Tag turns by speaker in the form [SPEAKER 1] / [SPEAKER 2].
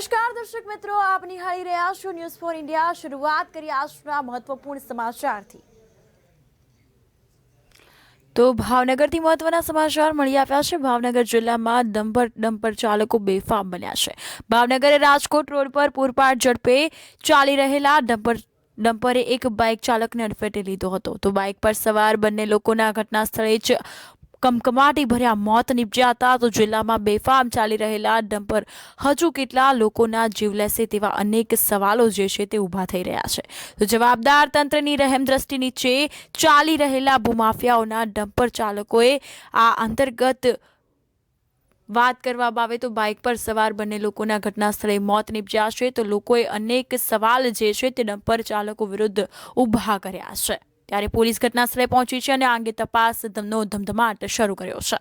[SPEAKER 1] નમસ્કાર દર્શક મિત્રો, આપ નિહાળી રહ્યા છો ન્યૂઝ ફોર ઇન્ડિયા। શરૂઆત કરીએ આજના મહત્વપૂર્ણ સમાચારથી। તો ભાવનગરથી મહત્વના સમાચાર મળી આવ્યા છે। ભાવનગર જિલ્લામાં ડમ્પર ચાલકો બેફામ બન્યા છે। ભાવનગર રાજકોટ રોડ પર પૂરપાટ ઝડપે ચાલી રહેલા ડમ્પરે એક બાઇક ચાલકને અડફેટે લીધો હતો। તો બાઇક પર સવાર બંને લોકોના ઘટના સ્થળે જ કમકમાટી ભર્યા મોત નીપજ્યા હતા। તો જિલ્લામાં બેફામ ચાલી રહેલા ડમ્પર હજુ કેટલા લોકોના જીવ લેશે તેવા અનેક સવાલો જે છે તે ઊભા થઈ રહ્યા છે। તો જવાબદાર તંત્રની રહેમ દ્રષ્ટિ નીચે ચાલી રહેલા ભૂમાફિયાઓના ડમ્પર ચાલકોએ આ અંતર્ગત વાત કરવામાં આવે તો બાઇક પર સવાર બંને લોકોના ઘટના સ્થળે મોત નીપજ્યા છે। તો લોકોએ અનેક સવાલ જે છે તે ડમ્પર ચાલકો વિરુદ્ધ ઊભા કર્યા છે। ત્યારે પોલીસ ઘટના સ્થળે પહોંચી છે અને આ અંગે તપાસનો ધમધમાટ શરૂ કર્યો છે।